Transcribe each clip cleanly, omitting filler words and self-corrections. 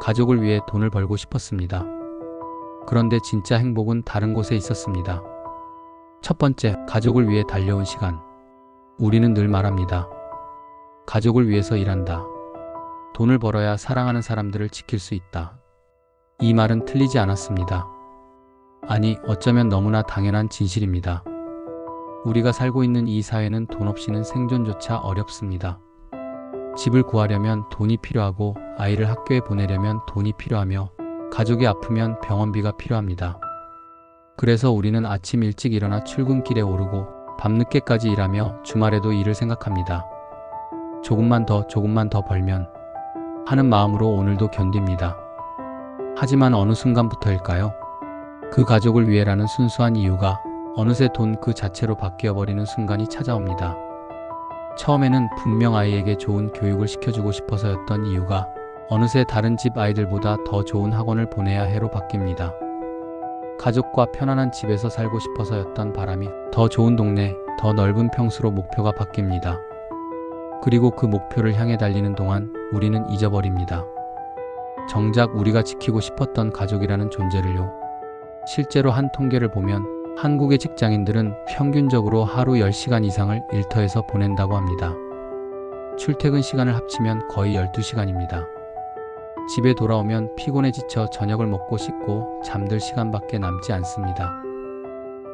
가족을 위해 돈을 벌고 싶었습니다. 그런데 진짜 행복은 다른 곳에 있었습니다. 첫 번째, 가족을 위해 달려온 시간. 우리는 늘 말합니다. 가족을 위해서 일한다. 돈을 벌어야 사랑하는 사람들을 지킬 수 있다. 이 말은 틀리지 않았습니다. 아니, 어쩌면 너무나 당연한 진실입니다. 우리가 살고 있는 이 사회는 돈 없이는 생존조차 어렵습니다. 집을 구하려면 돈이 필요하고, 아이를 학교에 보내려면 돈이 필요하며, 가족이 아프면 병원비가 필요합니다. 그래서 우리는 아침 일찍 일어나 출근길에 오르고 밤늦게까지 일하며 주말에도 일을 생각합니다. 조금만 더 벌면 하는 마음으로 오늘도 견딥니다. 하지만 어느 순간부터일까요? 그 가족을 위해라는 순수한 이유가 어느새 돈 그 자체로 바뀌어버리는 순간이 찾아옵니다. 처음에는 분명 아이에게 좋은 교육을 시켜주고 싶어서였던 이유가 어느새 다른 집 아이들보다 더 좋은 학원을 보내야 해로 바뀝니다. 가족과 편안한 집에서 살고 싶어서였던 바람이 더 좋은 동네, 더 넓은 평수로 목표가 바뀝니다. 그리고 그 목표를 향해 달리는 동안 우리는 잊어버립니다. 정작 우리가 지키고 싶었던 가족이라는 존재를요. 실제로 한 통계를 보면 한국의 직장인들은 평균적으로 하루 10시간 이상을 일터에서 보낸다고 합니다. 출퇴근 시간을 합치면 거의 12시간입니다. 집에 돌아오면 피곤해 지쳐 저녁을 먹고 씻고 잠들 시간밖에 남지 않습니다.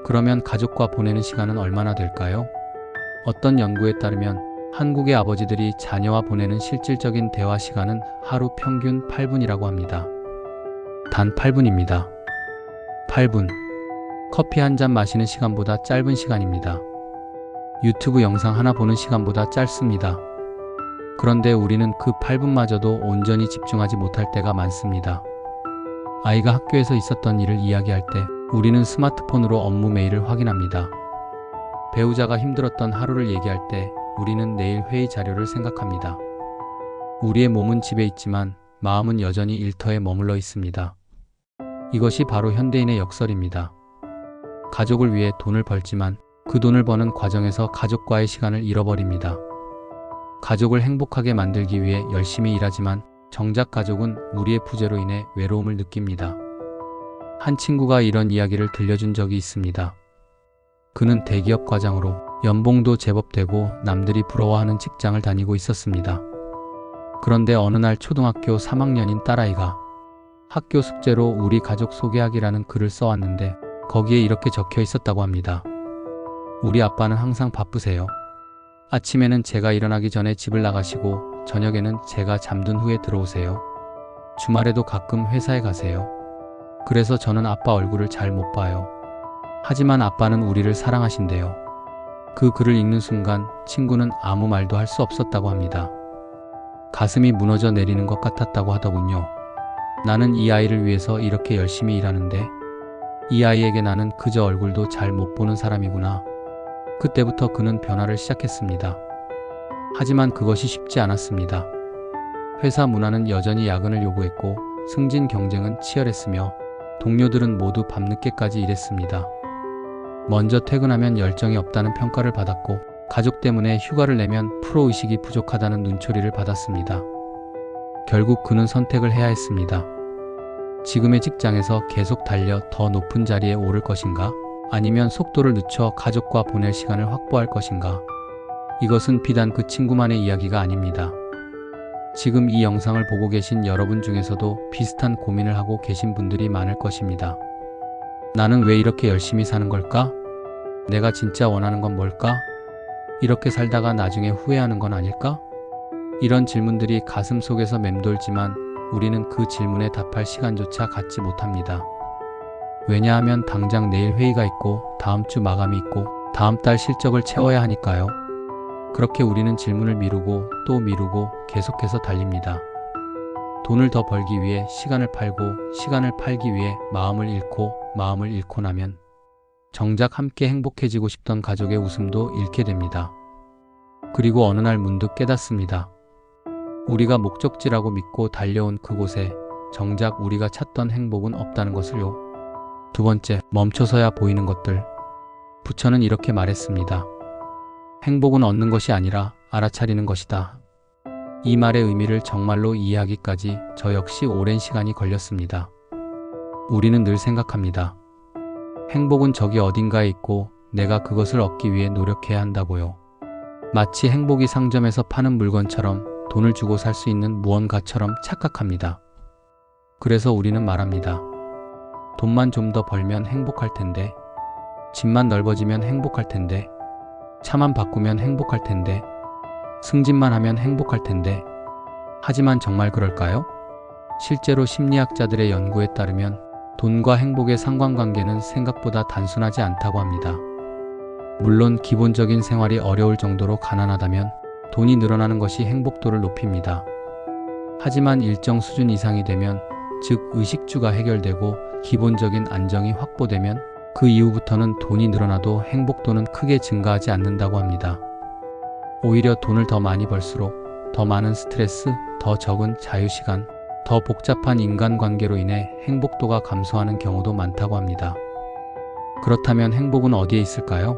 그러면 가족과 보내는 시간은 얼마나 될까요? 어떤 연구에 따르면 한국의 아버지들이 자녀와 보내는 실질적인 대화 시간은 하루 평균 8분이라고 합니다. 단 8분입니다. 8분. 커피 한 잔 마시는 시간보다 짧은 시간입니다. 유튜브 영상 하나 보는 시간보다 짧습니다. 그런데 우리는 그 8분마저도 온전히 집중하지 못할 때가 많습니다. 아이가 학교에서 있었던 일을 이야기할 때 우리는 스마트폰으로 업무 메일을 확인합니다. 배우자가 힘들었던 하루를 얘기할 때 우리는 내일 회의 자료를 생각합니다. 우리의 몸은 집에 있지만 마음은 여전히 일터에 머물러 있습니다. 이것이 바로 현대인의 역설입니다. 가족을 위해 돈을 벌지만 그 돈을 버는 과정에서 가족과의 시간을 잃어버립니다. 가족을 행복하게 만들기 위해 열심히 일하지만 정작 가족은 우리의 부재로 인해 외로움을 느낍니다. 한 친구가 이런 이야기를 들려준 적이 있습니다. 그는 대기업 과장으로 연봉도 제법 되고 남들이 부러워하는 직장을 다니고 있었습니다. 그런데 어느 날 초등학교 3학년인 딸아이가 학교 숙제로 우리 가족 소개하기라는 글을 써왔는데 거기에 이렇게 적혀 있었다고 합니다. 우리 아빠는 항상 바쁘세요. 아침에는 제가 일어나기 전에 집을 나가시고 저녁에는 제가 잠든 후에 들어오세요. 주말에도 가끔 회사에 가세요. 그래서 저는 아빠 얼굴을 잘 못 봐요. 하지만 아빠는 우리를 사랑하신대요. 그 글을 읽는 순간 친구는 아무 말도 할 수 없었다고 합니다. 가슴이 무너져 내리는 것 같았다고 하더군요. 나는 이 아이를 위해서 이렇게 열심히 일하는데 이 아이에게 나는 그저 얼굴도 잘 못 보는 사람이구나. 그때부터 그는 변화를 시작했습니다. 하지만 그것이 쉽지 않았습니다. 회사 문화는 여전히 야근을 요구했고 승진 경쟁은 치열했으며 동료들은 모두 밤늦게까지 일했습니다. 먼저 퇴근하면 열정이 없다는 평가를 받았고 가족 때문에 휴가를 내면 프로의식이 부족하다는 눈초리를 받았습니다. 결국 그는 선택을 해야 했습니다. 지금의 직장에서 계속 달려 더 높은 자리에 오를 것인가? 아니면 속도를 늦춰 가족과 보낼 시간을 확보할 것인가? 이것은 비단 그 친구만의 이야기가 아닙니다. 지금 이 영상을 보고 계신 여러분 중에서도 비슷한 고민을 하고 계신 분들이 많을 것입니다. 나는 왜 이렇게 열심히 사는 걸까? 내가 진짜 원하는 건 뭘까? 이렇게 살다가 나중에 후회하는 건 아닐까? 이런 질문들이 가슴 속에서 맴돌지만 우리는 그 질문에 답할 시간조차 갖지 못합니다. 왜냐하면 당장 내일 회의가 있고 다음 주 마감이 있고 다음 달 실적을 채워야 하니까요. 그렇게 우리는 질문을 미루고 또 미루고 계속해서 달립니다. 돈을 더 벌기 위해 시간을 팔고 시간을 팔기 위해 마음을 잃고 나면 정작 함께 행복해지고 싶던 가족의 웃음도 잃게 됩니다. 그리고 어느 날 문득 깨닫습니다. 우리가 목적지라고 믿고 달려온 그곳에 정작 우리가 찾던 행복은 없다는 것을요. 두 번째, 멈춰서야 보이는 것들. 부처는 이렇게 말했습니다. 행복은 얻는 것이 아니라 알아차리는 것이다. 이 말의 의미를 정말로 이해하기까지 저 역시 오랜 시간이 걸렸습니다. 우리는 늘 생각합니다. 행복은 저기 어딘가에 있고 내가 그것을 얻기 위해 노력해야 한다고요. 마치 행복이 상점에서 파는 물건처럼 돈을 주고 살 수 있는 무언가처럼 착각합니다. 그래서 우리는 말합니다. 돈만 좀 더 벌면 행복할 텐데, 집만 넓어지면 행복할 텐데, 차만 바꾸면 행복할 텐데, 승진만 하면 행복할 텐데. 하지만 정말 그럴까요? 실제로 심리학자들의 연구에 따르면 돈과 행복의 상관관계는 생각보다 단순하지 않다고 합니다. 물론 기본적인 생활이 어려울 정도로 가난하다면 돈이 늘어나는 것이 행복도를 높입니다. 하지만 일정 수준 이상이 되면, 즉 의식주가 해결되고 기본적인 안정이 확보되면 그 이후부터는 돈이 늘어나도 행복도는 크게 증가하지 않는다고 합니다. 오히려 돈을 더 많이 벌수록 더 많은 스트레스, 더 적은 자유시간, 더 복잡한 인간관계로 인해 행복도가 감소하는 경우도 많다고 합니다. 그렇다면 행복은 어디에 있을까요?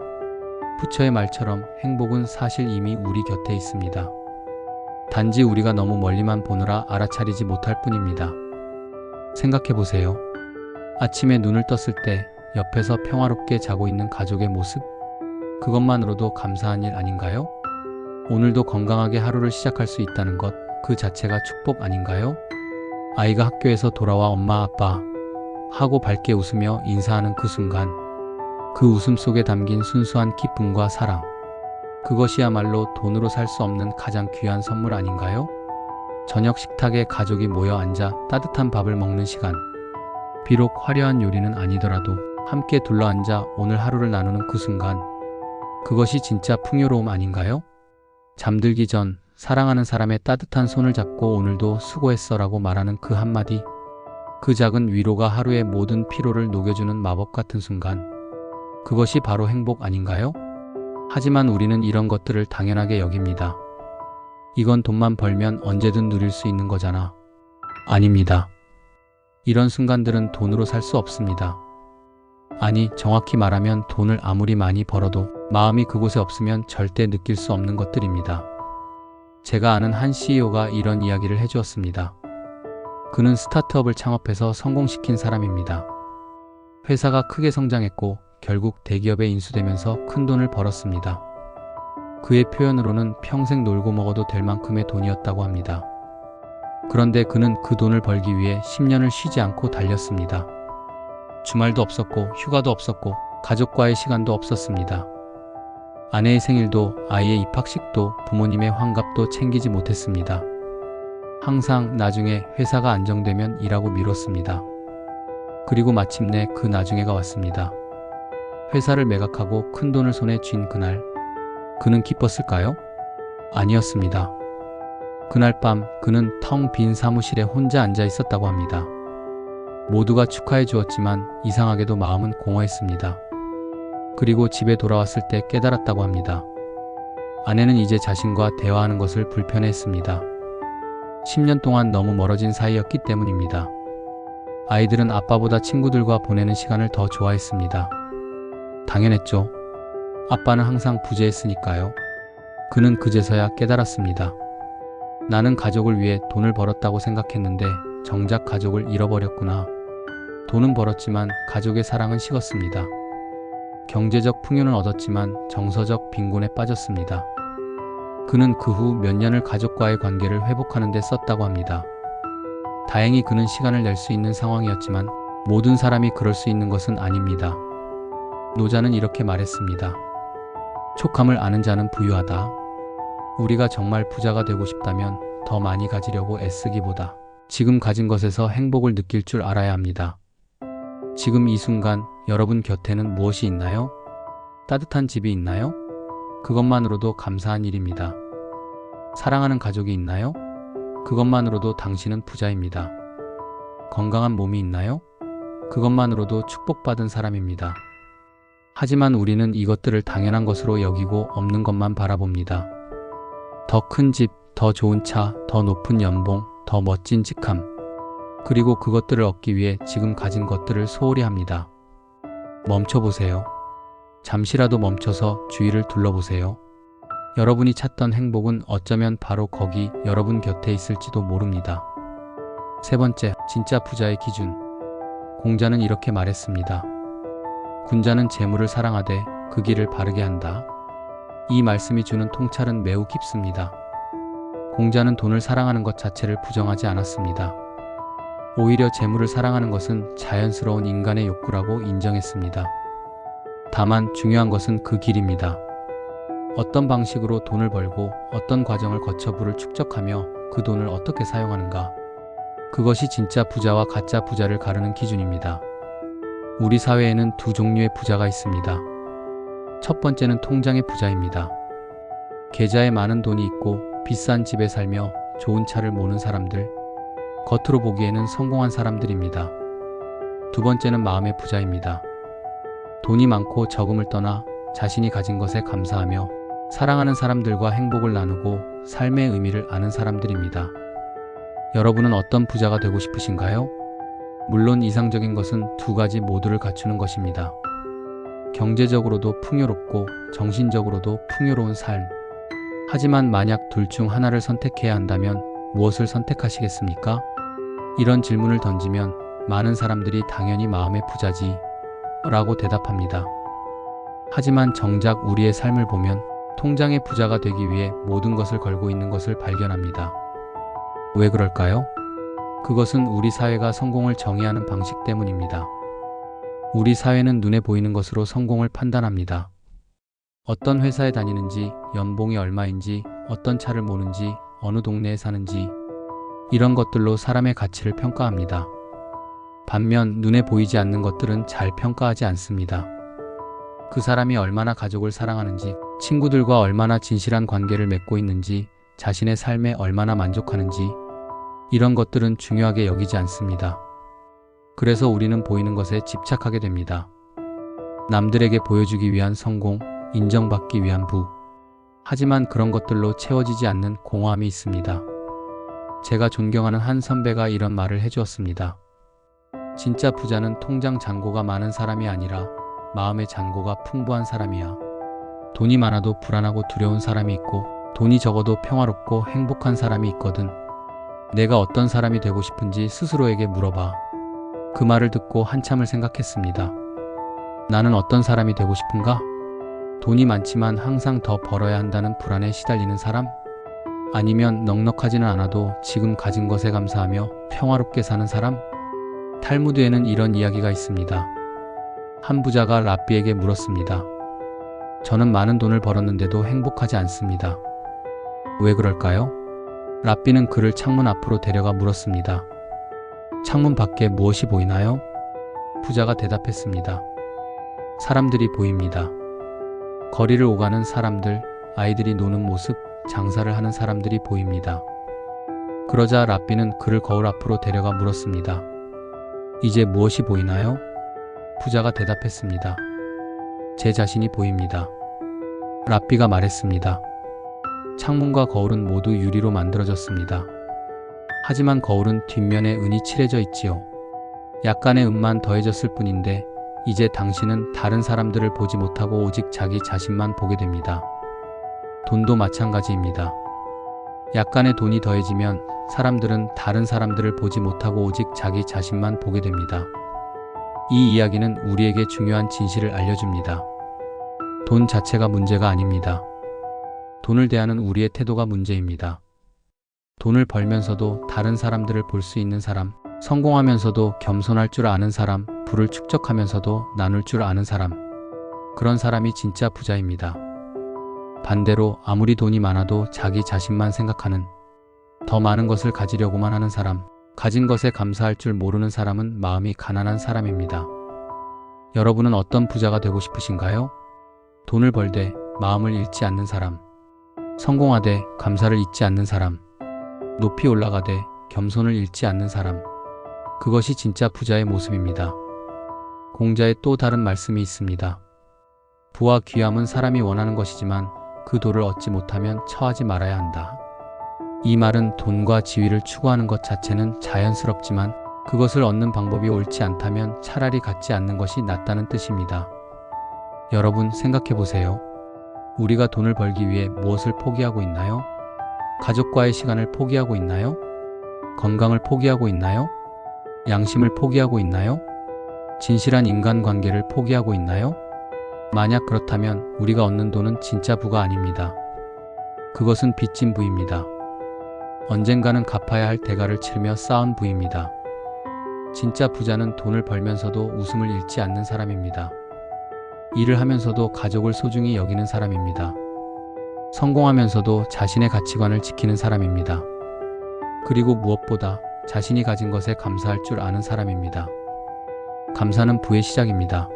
부처의 말처럼 행복은 사실 이미 우리 곁에 있습니다. 단지 우리가 너무 멀리만 보느라 알아차리지 못할 뿐입니다. 생각해보세요. 아침에 눈을 떴을 때 옆에서 평화롭게 자고 있는 가족의 모습? 그것만으로도 감사한 일 아닌가요? 오늘도 건강하게 하루를 시작할 수 있다는 것, 그 자체가 축복 아닌가요? 아이가 학교에서 돌아와 엄마, 아빠 하고 밝게 웃으며 인사하는 그 순간, 그 웃음 속에 담긴 순수한 기쁨과 사랑, 그것이야말로 돈으로 살 수 없는 가장 귀한 선물 아닌가요? 저녁 식탁에 가족이 모여 앉아 따뜻한 밥을 먹는 시간, 비록 화려한 요리는 아니더라도 함께 둘러앉아 오늘 하루를 나누는 그 순간, 그것이 진짜 풍요로움 아닌가요? 잠들기 전 사랑하는 사람의 따뜻한 손을 잡고 오늘도 수고했어라고 말하는 그 한마디, 그 작은 위로가 하루의 모든 피로를 녹여주는 마법 같은 순간, 그것이 바로 행복 아닌가요? 하지만 우리는 이런 것들을 당연하게 여깁니다. 이건 돈만 벌면 언제든 누릴 수 있는 거잖아. 아닙니다. 이런 순간들은 돈으로 살 수 없습니다. 아니, 정확히 말하면 돈을 아무리 많이 벌어도 마음이 그곳에 없으면 절대 느낄 수 없는 것들입니다. 제가 아는 한 CEO가 이런 이야기를 해주었습니다. 그는 스타트업을 창업해서 성공시킨 사람입니다. 회사가 크게 성장했고 결국 대기업에 인수되면서 큰 돈을 벌었습니다. 그의 표현으로는 평생 놀고 먹어도 될 만큼의 돈이었다고 합니다. 그런데 그는 그 돈을 벌기 위해 10년을 쉬지 않고 달렸습니다. 주말도 없었고 휴가도 없었고 가족과의 시간도 없었습니다. 아내의 생일도 아이의 입학식도 부모님의 환갑도 챙기지 못했습니다. 항상 나중에 회사가 안정되면 일하고 미뤘습니다. 그리고 마침내 그 나중에가 왔습니다. 회사를 매각하고 큰 돈을 손에 쥔 그날, 그는 기뻤을까요? 아니었습니다. 그날 밤 그는 텅 빈 사무실에 혼자 앉아 있었다고 합니다. 모두가 축하해 주었지만 이상하게도 마음은 공허했습니다. 그리고 집에 돌아왔을 때 깨달았다고 합니다. 아내는 이제 자신과 대화하는 것을 불편해했습니다. 10년 동안 너무 멀어진 사이였기 때문입니다. 아이들은 아빠보다 친구들과 보내는 시간을 더 좋아했습니다. 당연했죠. 아빠는 항상 부재했으니까요. 그는 그제서야 깨달았습니다. 나는 가족을 위해 돈을 벌었다고 생각했는데 정작 가족을 잃어버렸구나. 돈은 벌었지만 가족의 사랑은 식었습니다. 경제적 풍요는 얻었지만 정서적 빈곤에 빠졌습니다. 그는 그 후 몇 년을 가족과의 관계를 회복하는 데 썼다고 합니다. 다행히 그는 시간을 낼 수 있는 상황이었지만 모든 사람이 그럴 수 있는 것은 아닙니다. 노자는 이렇게 말했습니다. 촉함을 아는 자는 부유하다. 우리가 정말 부자가 되고 싶다면 더 많이 가지려고 애쓰기보다 지금 가진 것에서 행복을 느낄 줄 알아야 합니다. 지금 이 순간 여러분 곁에는 무엇이 있나요? 따뜻한 집이 있나요? 그것만으로도 감사한 일입니다. 사랑하는 가족이 있나요? 그것만으로도 당신은 부자입니다. 건강한 몸이 있나요? 그것만으로도 축복받은 사람입니다. 하지만 우리는 이것들을 당연한 것으로 여기고 없는 것만 바라봅니다. 더 큰 집, 더 좋은 차, 더 높은 연봉, 더 멋진 직함. 그리고 그것들을 얻기 위해 지금 가진 것들을 소홀히 합니다. 멈춰보세요. 잠시라도 멈춰서 주위를 둘러보세요. 여러분이 찾던 행복은 어쩌면 바로 거기 여러분 곁에 있을지도 모릅니다. 세 번째, 진짜 부자의 기준. 공자는 이렇게 말했습니다. 군자는 재물을 사랑하되 그 길을 바르게 한다. 이 말씀이 주는 통찰은 매우 깊습니다. 공자는 돈을 사랑하는 것 자체를 부정하지 않았습니다. 오히려 재물을 사랑하는 것은 자연스러운 인간의 욕구라고 인정했습니다. 다만 중요한 것은 그 길입니다. 어떤 방식으로 돈을 벌고 어떤 과정을 거쳐 부를 축적하며 그 돈을 어떻게 사용하는가. 그것이 진짜 부자와 가짜 부자를 가르는 기준입니다. 우리 사회에는 두 종류의 부자가 있습니다. 첫 번째는 통장의 부자입니다. 계좌에 많은 돈이 있고 비싼 집에 살며 좋은 차를 모는 사람들, 겉으로 보기에는 성공한 사람들입니다. 두 번째는 마음의 부자입니다. 돈이 많고 적음을 떠나 자신이 가진 것에 감사하며 사랑하는 사람들과 행복을 나누고 삶의 의미를 아는 사람들입니다. 여러분은 어떤 부자가 되고 싶으신가요? 물론 이상적인 것은 두 가지 모두를 갖추는 것입니다. 경제적으로도 풍요롭고 정신적으로도 풍요로운 삶. 하지만 만약 둘 중 하나를 선택해야 한다면 무엇을 선택하시겠습니까? 이런 질문을 던지면 많은 사람들이 당연히 마음의 부자지 라고 대답합니다. 하지만 정작 우리의 삶을 보면 통장의 부자가 되기 위해 모든 것을 걸고 있는 것을 발견합니다. 왜 그럴까요? 그것은 우리 사회가 성공을 정의하는 방식 때문입니다. 우리 사회는 눈에 보이는 것으로 성공을 판단합니다. 어떤 회사에 다니는지, 연봉이 얼마인지, 어떤 차를 모는지, 어느 동네에 사는지, 이런 것들로 사람의 가치를 평가합니다. 반면 눈에 보이지 않는 것들은 잘 평가하지 않습니다. 그 사람이 얼마나 가족을 사랑하는지, 친구들과 얼마나 진실한 관계를 맺고 있는지, 자신의 삶에 얼마나 만족하는지, 이런 것들은 중요하게 여기지 않습니다. 그래서 우리는 보이는 것에 집착하게 됩니다. 남들에게 보여주기 위한 성공, 인정받기 위한 부. 하지만 그런 것들로 채워지지 않는 공허함이 있습니다. 제가 존경하는 한 선배가 이런 말을 해주었습니다. 진짜 부자는 통장 잔고가 많은 사람이 아니라 마음의 잔고가 풍부한 사람이야. 돈이 많아도 불안하고 두려운 사람이 있고 돈이 적어도 평화롭고 행복한 사람이 있거든. 내가 어떤 사람이 되고 싶은지 스스로에게 물어봐. 그 말을 듣고 한참을 생각했습니다. 나는 어떤 사람이 되고 싶은가? 돈이 많지만 항상 더 벌어야 한다는 불안에 시달리는 사람? 아니면 넉넉하지는 않아도 지금 가진 것에 감사하며 평화롭게 사는 사람? 탈무드에는 이런 이야기가 있습니다. 한 부자가 랍비에게 물었습니다. 저는 많은 돈을 벌었는데도 행복하지 않습니다. 왜 그럴까요? 랍비는 그를 창문 앞으로 데려가 물었습니다. 창문 밖에 무엇이 보이나요? 부자가 대답했습니다. 사람들이 보입니다. 거리를 오가는 사람들, 아이들이 노는 모습, 장사를 하는 사람들이 보입니다. 그러자 랍비는 그를 거울 앞으로 데려가 물었습니다. 이제 무엇이 보이나요? 부자가 대답했습니다. 제 자신이 보입니다. 랍비가 말했습니다. 창문과 거울은 모두 유리로 만들어졌습니다. 하지만 거울은 뒷면에 은이 칠해져 있지요. 약간의 은만 더해졌을 뿐인데 이제 당신은 다른 사람들을 보지 못하고 오직 자기 자신만 보게 됩니다. 돈도 마찬가지입니다. 약간의 돈이 더해지면 사람들은 다른 사람들을 보지 못하고 오직 자기 자신만 보게 됩니다. 이 이야기는 우리에게 중요한 진실을 알려줍니다. 돈 자체가 문제가 아닙니다. 돈을 대하는 우리의 태도가 문제입니다. 돈을 벌면서도 다른 사람들을 볼 수 있는 사람, 성공하면서도 겸손할 줄 아는 사람, 부를 축적하면서도 나눌 줄 아는 사람. 그런 사람이 진짜 부자입니다. 반대로 아무리 돈이 많아도 자기 자신만 생각하는, 더 많은 것을 가지려고만 하는 사람, 가진 것에 감사할 줄 모르는 사람은 마음이 가난한 사람입니다. 여러분은 어떤 부자가 되고 싶으신가요? 돈을 벌되 마음을 잃지 않는 사람, 성공하되 감사를 잊지 않는 사람, 높이 올라가되 겸손을 잃지 않는 사람. 그것이 진짜 부자의 모습입니다. 공자의 또 다른 말씀이 있습니다. 부와 귀함은 사람이 원하는 것이지만 그 도를 얻지 못하면 처하지 말아야 한다. 이 말은 돈과 지위를 추구하는 것 자체는 자연스럽지만 그것을 얻는 방법이 옳지 않다면 차라리 갖지 않는 것이 낫다는 뜻입니다. 여러분 생각해 보세요. 우리가 돈을 벌기 위해 무엇을 포기하고 있나요? 가족과의 시간을 포기하고 있나요? 건강을 포기하고 있나요? 양심을 포기하고 있나요? 진실한 인간관계를 포기하고 있나요? 만약 그렇다면 우리가 얻는 돈은 진짜 부가 아닙니다. 그것은 빚진 부입니다. 언젠가는 갚아야 할 대가를 치르며 쌓은 부입니다. 진짜 부자는 돈을 벌면서도 웃음을 잃지 않는 사람입니다. 일을 하면서도 가족을 소중히 여기는 사람입니다. 성공하면서도 자신의 가치관을 지키는 사람입니다. 그리고 무엇보다 자신이 가진 것에 감사할 줄 아는 사람입니다. 감사는 부의 시작입니다.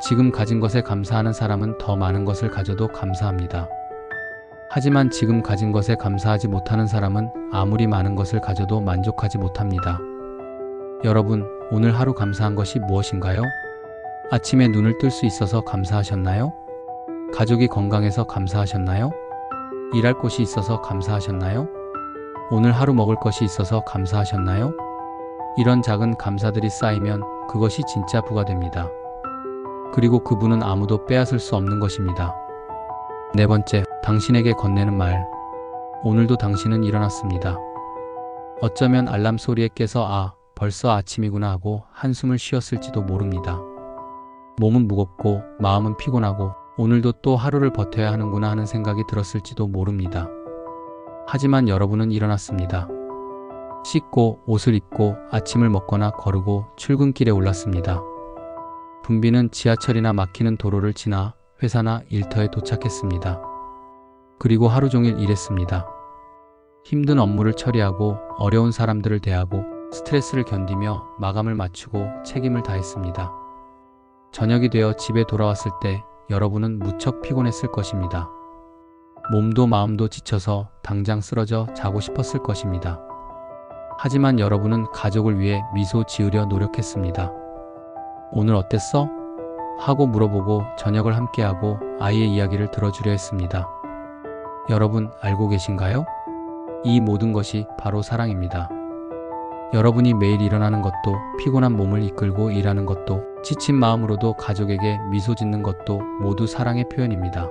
지금 가진 것에 감사하는 사람은 더 많은 것을 가져도 감사합니다. 하지만 지금 가진 것에 감사하지 못하는 사람은 아무리 많은 것을 가져도 만족하지 못합니다. 여러분, 오늘 하루 감사한 것이 무엇인가요? 아침에 눈을 뜰 수 있어서 감사하셨나요? 가족이 건강해서 감사하셨나요? 일할 곳이 있어서 감사하셨나요? 오늘 하루 먹을 것이 있어서 감사하셨나요? 이런 작은 감사들이 쌓이면 그것이 진짜 부가 됩니다. 그리고 그 부는 아무도 빼앗을 수 없는 것입니다. 네 번째, 당신에게 건네는 말. 오늘도 당신은 일어났습니다. 어쩌면 알람 소리에 깨서 벌써 아침이구나 하고 한숨을 쉬었을지도 모릅니다. 몸은 무겁고 마음은 피곤하고 오늘도 또 하루를 버텨야 하는구나 하는 생각이 들었을지도 모릅니다. 하지만 여러분은 일어났습니다. 씻고 옷을 입고 아침을 먹거나 거르고 출근길에 올랐습니다. 붐비는 지하철이나 막히는 도로를 지나 회사나 일터에 도착했습니다. 그리고 하루 종일 일했습니다. 힘든 업무를 처리하고 어려운 사람들을 대하고 스트레스를 견디며 마감을 마치고 책임을 다했습니다. 저녁이 되어 집에 돌아왔을 때 여러분은 무척 피곤했을 것입니다. 몸도 마음도 지쳐서 당장 쓰러져 자고 싶었을 것입니다. 하지만 여러분은 가족을 위해 미소 지으려 노력했습니다. 오늘 어땠어? 하고 물어보고 저녁을 함께하고 아이의 이야기를 들어주려 했습니다. 여러분 알고 계신가요? 이 모든 것이 바로 사랑입니다. 여러분이 매일 일어나는 것도, 피곤한 몸을 이끌고 일하는 것도, 지친 마음으로도 가족에게 미소 짓는 것도 모두 사랑의 표현입니다.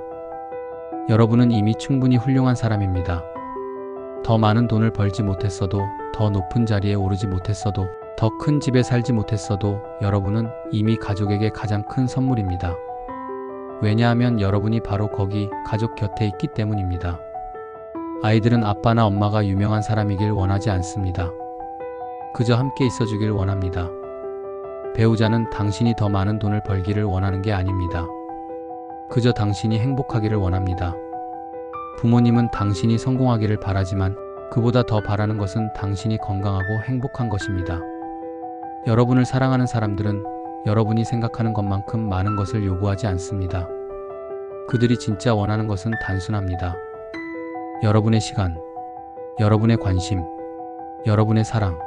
여러분은 이미 충분히 훌륭한 사람입니다. 더 많은 돈을 벌지 못했어도, 더 높은 자리에 오르지 못했어도, 더 큰 집에 살지 못했어도 여러분은 이미 가족에게 가장 큰 선물입니다. 왜냐하면 여러분이 바로 거기 가족 곁에 있기 때문입니다. 아이들은 아빠나 엄마가 유명한 사람이길 원하지 않습니다. 그저 함께 있어주길 원합니다. 배우자는 당신이 더 많은 돈을 벌기를 원하는 게 아닙니다. 그저 당신이 행복하기를 원합니다. 부모님은 당신이 성공하기를 바라지만 그보다 더 바라는 것은 당신이 건강하고 행복한 것입니다. 여러분을 사랑하는 사람들은 여러분이 생각하는 것만큼 많은 것을 요구하지 않습니다. 그들이 진짜 원하는 것은 단순합니다. 여러분의 시간, 여러분의 관심, 여러분의 사랑,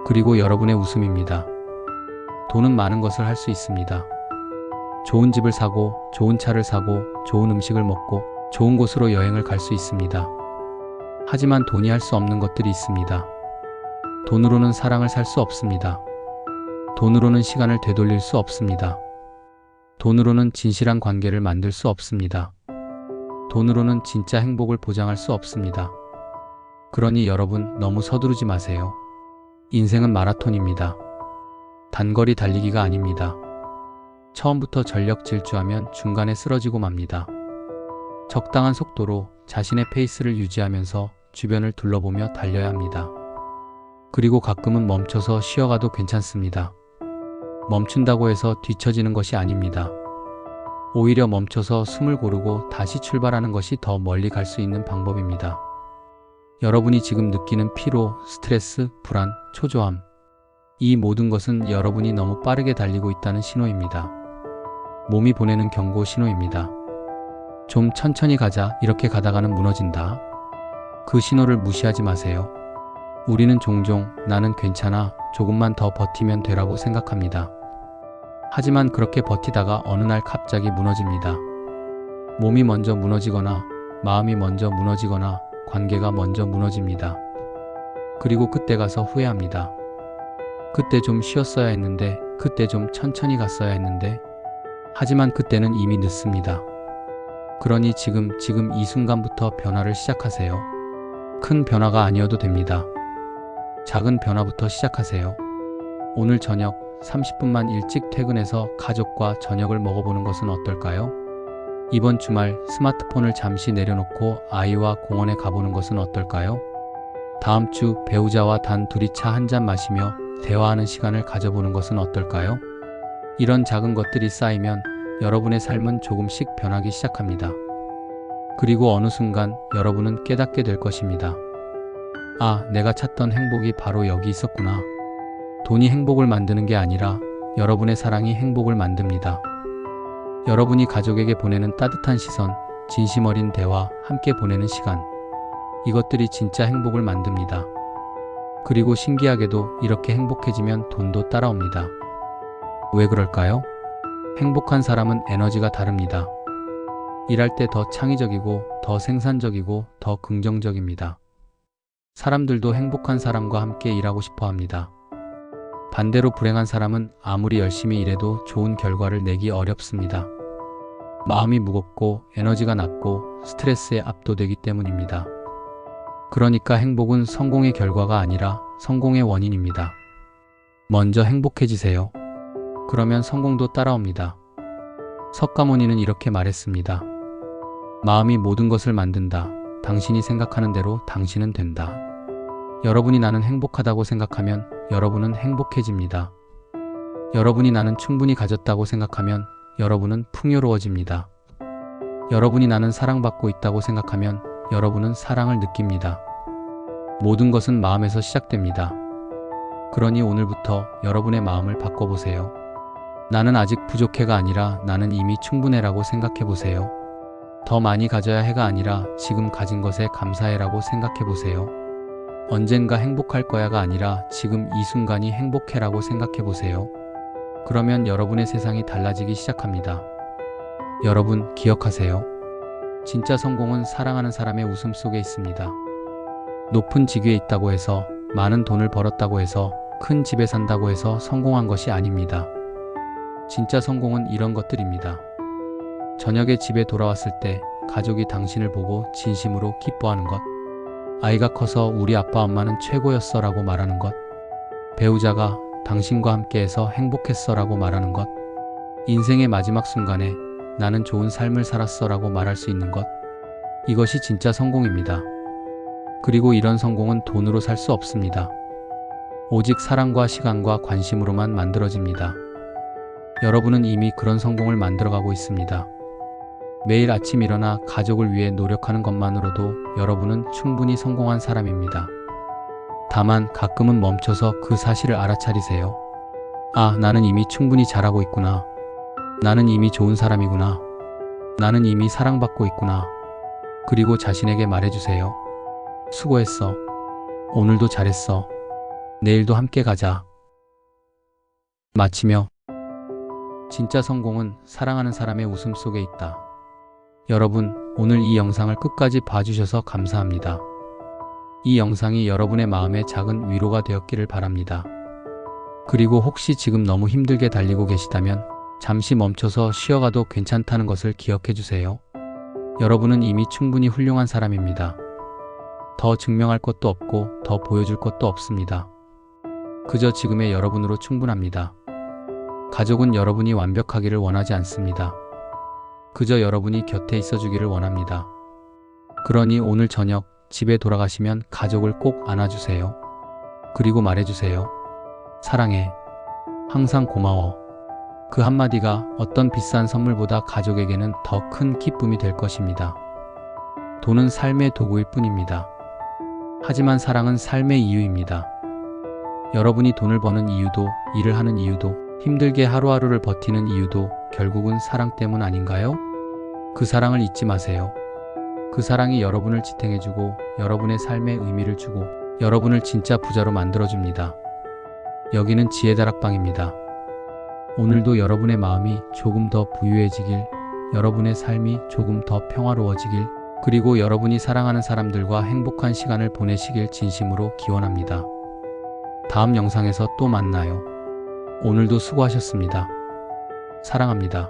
그리고 여러분의 웃음입니다. 돈은 많은 것을 할 수 있습니다. 좋은 집을 사고, 좋은 차를 사고, 좋은 음식을 먹고, 좋은 곳으로 여행을 갈 수 있습니다. 하지만 돈이 할 수 없는 것들이 있습니다. 돈으로는 사랑을 살 수 없습니다. 돈으로는 시간을 되돌릴 수 없습니다. 돈으로는 진실한 관계를 만들 수 없습니다. 돈으로는 진짜 행복을 보장할 수 없습니다. 그러니 여러분 너무 서두르지 마세요. 인생은 마라톤입니다. 단거리 달리기가 아닙니다. 처음부터 전력 질주하면 중간에 쓰러지고 맙니다. 적당한 속도로 자신의 페이스를 유지하면서 주변을 둘러보며 달려야 합니다. 그리고 가끔은 멈춰서 쉬어가도 괜찮습니다. 멈춘다고 해서 뒤처지는 것이 아닙니다. 오히려 멈춰서 숨을 고르고 다시 출발하는 것이 더 멀리 갈 수 있는 방법입니다. 여러분이 지금 느끼는 피로, 스트레스, 불안, 초조함, 이 모든 것은 여러분이 너무 빠르게 달리고 있다는 신호입니다. 몸이 보내는 경고 신호입니다. 좀 천천히 가자, 이렇게 가다가는 무너진다. 그 신호를 무시하지 마세요. 우리는 종종 나는 괜찮아, 조금만 더 버티면 되라고 생각합니다. 하지만 그렇게 버티다가 어느 날 갑자기 무너집니다. 몸이 먼저 무너지거나 마음이 먼저 무너지거나 관계가 먼저 무너집니다. 그리고 그때 가서 후회합니다. 그때 좀 쉬었어야 했는데, 그때 좀 천천히 갔어야 했는데, 하지만 그때는 이미 늦습니다. 그러니 지금 이 순간부터 변화를 시작하세요. 큰 변화가 아니어도 됩니다. 작은 변화부터 시작하세요. 오늘 저녁 30분만 일찍 퇴근해서 가족과 저녁을 먹어보는 것은 어떨까요? 이번 주말 스마트폰을 잠시 내려놓고 아이와 공원에 가보는 것은 어떨까요? 다음 주 배우자와 단 둘이 차 한 잔 마시며 대화하는 시간을 가져보는 것은 어떨까요? 이런 작은 것들이 쌓이면 여러분의 삶은 조금씩 변하기 시작합니다. 그리고 어느 순간 여러분은 깨닫게 될 것입니다. 아, 내가 찾던 행복이 바로 여기 있었구나. 돈이 행복을 만드는 게 아니라 여러분의 사랑이 행복을 만듭니다. 여러분이 가족에게 보내는 따뜻한 시선, 진심 어린 대화, 함께 보내는 시간. 이것들이 진짜 행복을 만듭니다. 그리고 신기하게도 이렇게 행복해지면 돈도 따라옵니다. 왜 그럴까요? 행복한 사람은 에너지가 다릅니다. 일할 때 더 창의적이고 더 생산적이고 더 긍정적입니다. 사람들도 행복한 사람과 함께 일하고 싶어 합니다. 반대로 불행한 사람은 아무리 열심히 일해도 좋은 결과를 내기 어렵습니다. 마음이 무겁고 에너지가 낮고 스트레스에 압도되기 때문입니다. 그러니까 행복은 성공의 결과가 아니라 성공의 원인입니다. 먼저 행복해지세요. 그러면 성공도 따라옵니다. 석가모니는 이렇게 말했습니다. 마음이 모든 것을 만든다. 당신이 생각하는 대로 당신은 된다. 여러분이 나는 행복하다고 생각하면 여러분은 행복해집니다. 여러분이 나는 충분히 가졌다고 생각하면 여러분은 풍요로워집니다. 여러분이 나는 사랑받고 있다고 생각하면 여러분은 사랑을 느낍니다. 모든 것은 마음에서 시작됩니다. 그러니 오늘부터 여러분의 마음을 바꿔보세요. 나는 아직 부족해가 아니라 나는 이미 충분해라고 생각해보세요. 더 많이 가져야 해가 아니라 지금 가진 것에 감사해라고 생각해보세요. 언젠가 행복할 거야가 아니라 지금 이 순간이 행복해라고 생각해보세요. 그러면 여러분의 세상이 달라지기 시작합니다. 여러분 기억하세요. 진짜 성공은 사랑하는 사람의 웃음 속에 있습니다. 높은 직위에 있다고 해서, 많은 돈을 벌었다고 해서, 큰 집에 산다고 해서 성공한 것이 아닙니다. 진짜 성공은 이런 것들입니다. 저녁에 집에 돌아왔을 때 가족이 당신을 보고 진심으로 기뻐하는 것. 아이가 커서 우리 아빠 엄마는 최고였어 라고 말하는 것. 배우자가 당신과 함께해서 행복했어 라고 말하는 것. 인생의 마지막 순간에 나는 좋은 삶을 살았어 라고 말할 수 있는 것. 이것이 진짜 성공입니다. 그리고 이런 성공은 돈으로 살 수 없습니다. 오직 사랑과 시간과 관심으로만 만들어집니다. 여러분은 이미 그런 성공을 만들어가고 있습니다. 매일 아침 일어나 가족을 위해 노력하는 것만으로도 여러분은 충분히 성공한 사람입니다. 다만 가끔은 멈춰서 그 사실을 알아차리세요. 아, 나는 이미 충분히 잘하고 있구나. 나는 이미 좋은 사람이구나. 나는 이미 사랑받고 있구나. 그리고 자신에게 말해주세요. 수고했어. 오늘도 잘했어. 내일도 함께 가자. 마치며 진짜 성공은 사랑하는 사람의 웃음 속에 있다. 여러분, 오늘 이 영상을 끝까지 봐주셔서 감사합니다. 이 영상이 여러분의 마음에 작은 위로가 되었기를 바랍니다. 그리고 혹시 지금 너무 힘들게 달리고 계시다면 잠시 멈춰서 쉬어가도 괜찮다는 것을 기억해 주세요. 여러분은 이미 충분히 훌륭한 사람입니다. 더 증명할 것도 없고 더 보여줄 것도 없습니다. 그저 지금의 여러분으로 충분합니다. 가족은 여러분이 완벽하기를 원하지 않습니다. 그저 여러분이 곁에 있어주기를 원합니다. 그러니 오늘 저녁 집에 돌아가시면 가족을 꼭 안아주세요. 그리고 말해주세요. 사랑해. 항상 고마워. 그 한마디가 어떤 비싼 선물보다 가족에게는 더 큰 기쁨이 될 것입니다. 돈은 삶의 도구일 뿐입니다. 하지만 사랑은 삶의 이유입니다. 여러분이 돈을 버는 이유도, 일을 하는 이유도, 힘들게 하루하루를 버티는 이유도 결국은 사랑 때문 아닌가요? 그 사랑을 잊지 마세요. 그 사랑이 여러분을 지탱해주고 여러분의 삶에 의미를 주고 여러분을 진짜 부자로 만들어줍니다. 여기는 지혜다락방입니다. 오늘도 여러분의 마음이 조금 더 부유해지길, 여러분의 삶이 조금 더 평화로워지길, 그리고 여러분이 사랑하는 사람들과 행복한 시간을 보내시길 진심으로 기원합니다. 다음 영상에서 또 만나요. 오늘도 수고하셨습니다. 사랑합니다.